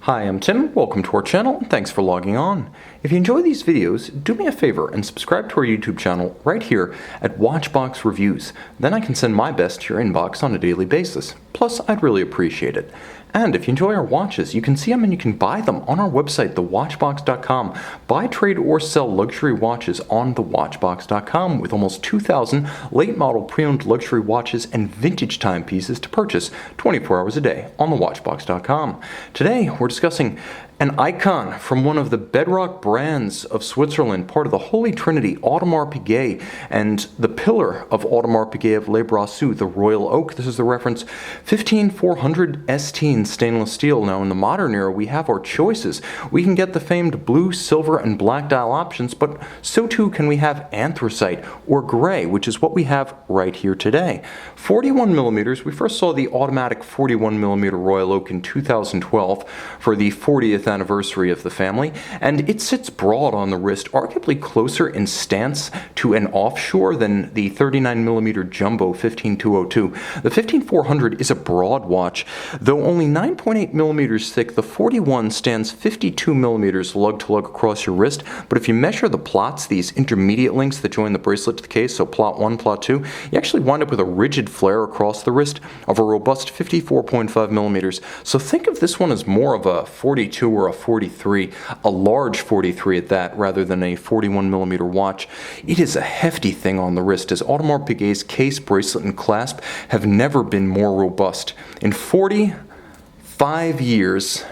Hi, I'm Tim. Welcome to our channel, and thanks for logging on. If you enjoy these videos, do me a favor and subscribe to our YouTube channel right here at Watchbox Reviews. Then I can send my best to your inbox on a daily basis. Plus, I'd really appreciate it. And if you enjoy our watches, you can see them and you can buy them on our website, thewatchbox.com. Buy, trade, or sell luxury watches on thewatchbox.com with almost 2,000 late model pre-owned luxury watches and vintage timepieces to purchase 24 hours a day on thewatchbox.com. Today, we're discussing an icon from one of the bedrock brands of Switzerland, part of the Holy Trinity, Audemars Piguet, and the pillar of Audemars Piguet of Le Brassus, the Royal Oak. This is the reference 15400ST in stainless steel. Now, in the modern era, we have our choices. We can get the famed blue, silver, and black dial options, but so too can we have anthracite or gray, which is what we have right here today. 41 millimeters. We first saw the automatic 41 millimeter Royal Oak in 2012 for the 40th anniversary of the family, and it sits broad on the wrist, arguably closer in stance to an offshore than the 39mm Jumbo 15202. The 15400 is a broad watch, though only 9.8mm thick. The 41 stands 52mm lug to lug across your wrist, but if you measure the plots, these intermediate links that join the bracelet to the case, so plot 1, plot 2, you actually wind up with a rigid flare across the wrist of a robust 54.5mm. So think of this one as more of a 42 or a 43, a large 43 at that, rather than a 41mm watch. It is a hefty thing on the wrist, as Audemars Piguet's case, bracelet, and clasp have never been more robust. In 45 years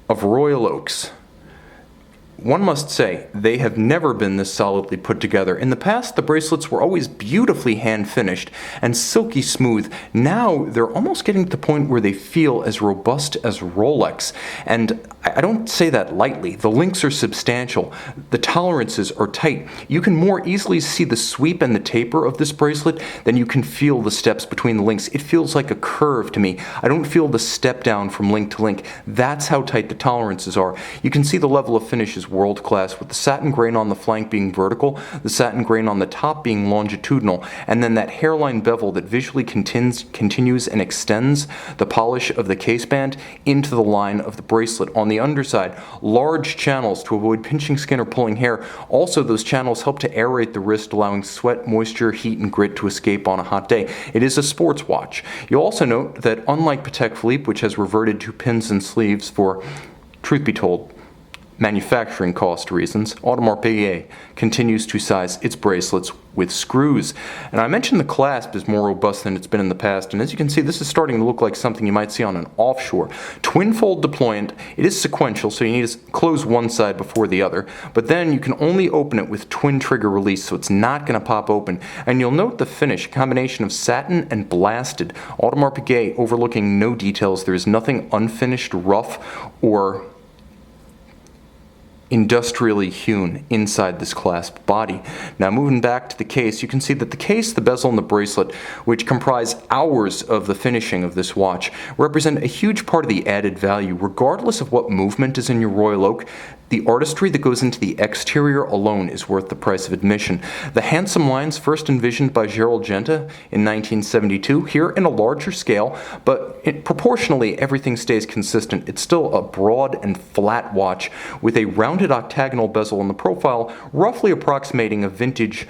of Royal Oaks, one must say, they have never been this solidly put together. In the past, the bracelets were always beautifully hand-finished and silky smooth. Now, they're almost getting to the point where they feel as robust as Rolex. And I don't say that lightly. The links are substantial. The tolerances are tight. You can more easily see the sweep and the taper of this bracelet than you can feel the steps between the links. It feels like a curve to me. I don't feel the step down from link to link. That's how tight the tolerances are. You can see the level of finish is world class, with the satin grain on the flank being vertical, the satin grain on the top being longitudinal, and then that hairline bevel that visually continues and extends the polish of the case band into the line of the bracelet. On the underside, large channels to avoid pinching skin or pulling hair. Also, those channels help to aerate the wrist, allowing sweat, moisture, heat, and grit to escape on a hot day. It is a sports watch. You'll also note that unlike Patek Philippe, which has reverted to pins and sleeves for, truth be told, manufacturing cost reasons, Audemars Piguet continues to size its bracelets with screws. And I mentioned the clasp is more robust than it's been in the past, and as you can see, this is starting to look like something you might see on an offshore. Twin-fold deployant. It is sequential, so you need to close one side before the other, but then you can only open it with twin trigger release, so it's not going to pop open. And you'll note the finish, a combination of satin and blasted. Audemars Piguet overlooking no details. There is nothing unfinished, rough, or industrially hewn inside this clasp body. Now, moving back to the case, you can see that the case, the bezel, and the bracelet, which comprise hours of the finishing of this watch, represent a huge part of the added value. Regardless of what movement is in your Royal Oak, the artistry that goes into the exterior alone is worth the price of admission. The handsome lines, first envisioned by Gerald Genta in 1972, here in a larger scale, but proportionally everything stays consistent. It's still a broad and flat watch with a rounded octagonal bezel in the profile, roughly approximating a vintage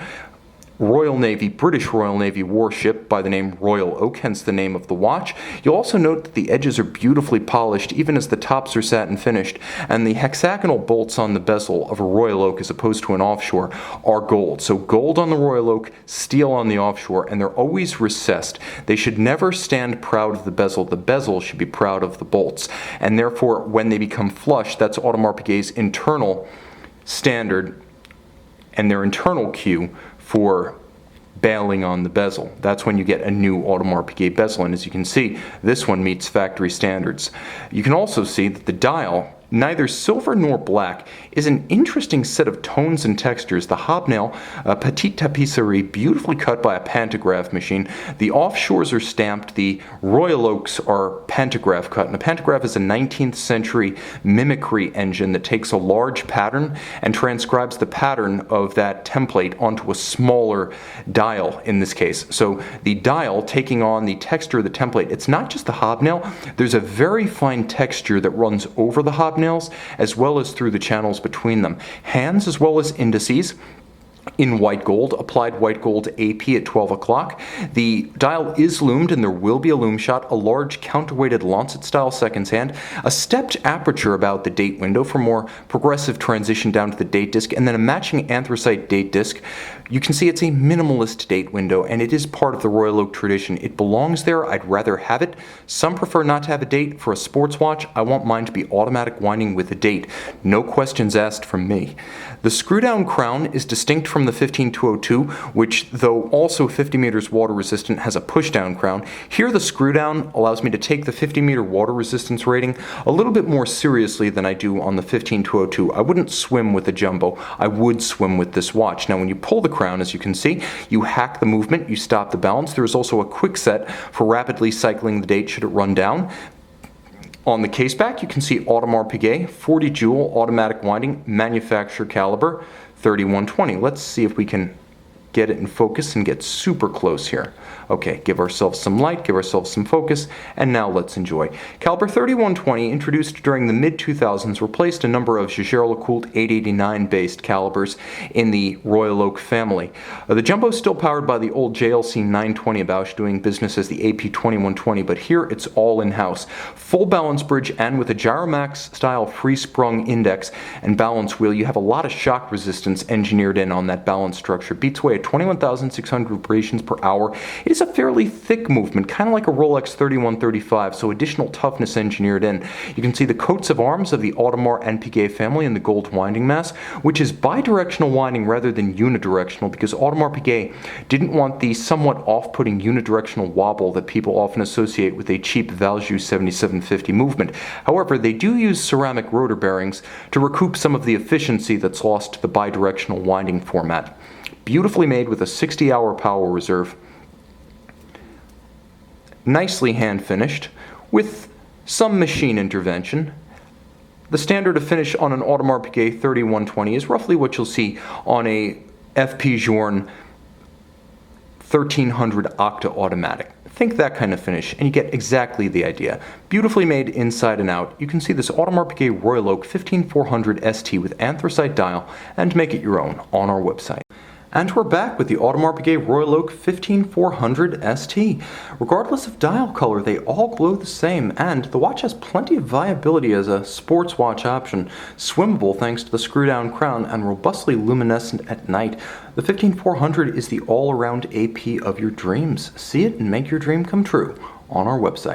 British Royal Navy warship by the name Royal Oak, hence the name of the watch. You'll also note that the edges are beautifully polished, even as the tops are satin finished, and the hexagonal bolts on the bezel of a Royal Oak, as opposed to an offshore, are gold. So gold on the Royal Oak, steel on the offshore, and they're always recessed. They should never stand proud of the bezel. The bezel should be proud of the bolts, and therefore, when they become flush, that's Audemars Piguet's internal standard and their internal cue for bailing on the bezel. That's when you get a new Audemars Piguet bezel, and as you can see, this one meets factory standards. You can also see that the dial neither silver nor black, is an interesting set of tones and textures. The hobnail, Petite Tapisserie, beautifully cut by a pantograph machine. The offshores are stamped. The Royal Oaks are pantograph cut. And a pantograph is a 19th century mimicry engine that takes a large pattern and transcribes the pattern of that template onto a smaller dial in this case. So the dial taking on the texture of the template, it's not just the hobnail, there's a very fine texture that runs over the hobnails as well as through the channels between them. Hands as well as indices in white gold, applied white gold AP at 12 o'clock. The dial is loomed and there will be a loom shot, a large counterweighted lancet style seconds hand, a stepped aperture about the date window for more progressive transition down to the date disc, and then a matching anthracite date disc. You can see it's a minimalist date window and it is part of the Royal Oak tradition. It belongs there. I'd rather have it. Some prefer not to have a date. For a sports watch, I want mine to be automatic winding with a date. No questions asked from me. The screw down crown is distinct from the 15202, which, though also 50 meters water resistant, has a push down crown. Here the screw down allows me to take the 50 meter water resistance rating a little bit more seriously than I do on the 15202. I wouldn't swim with the jumbo. I would swim with this watch. Now when you pull the crown, as you can see, you hack the movement, you stop the balance. There is also a quick set for rapidly cycling the date should it run down. On the caseback, you can see Audemars Piguet 40 jewel automatic winding, manufacturer caliber 3120. Let's see if we can get it in focus and get super close here. Okay, give ourselves some light, give ourselves some focus, and now let's enjoy. Caliber 3120, introduced during the mid-2000s, replaced a number of Jaeger-LeCoultre 889 based calibers in the Royal Oak family. The jumbo is still powered by the old JLC 920 Bausch, doing business as the AP 2120, but here it's all in-house. Full balance bridge and with a Gyromax style free-sprung index and balance wheel, you have a lot of shock resistance engineered in on that balance structure. Beats away at 21,600 vibrations per hour. It is a fairly thick movement, kind of like a Rolex 3135, so additional toughness engineered in. You can see the coats of arms of the Audemars and Piguet family in the gold winding mass, which is bidirectional winding rather than unidirectional because Audemars Piguet didn't want the somewhat off-putting unidirectional wobble that people often associate with a cheap Valjoux 7750 movement. However, they do use ceramic rotor bearings to recoup some of the efficiency that's lost to the bidirectional winding format. Beautifully made with a 60-hour power reserve. Nicely hand finished with some machine intervention. The standard of finish on an Audemars Piguet 3120 is roughly what you'll see on a FP Journe 1300 Octa automatic. Think that kind of finish and you get exactly the idea. Beautifully made inside and out. You can see this Audemars Piguet Royal Oak 15400ST with anthracite dial and make it your own on our website. And we're back with the Audemars Piguet Royal Oak 15400ST. Regardless of dial color, they all glow the same, and the watch has plenty of viability as a sports watch option, swimmable thanks to the screw-down crown, and robustly luminescent at night. The 15400 is the all-around AP of your dreams. See it and make your dream come true on our website.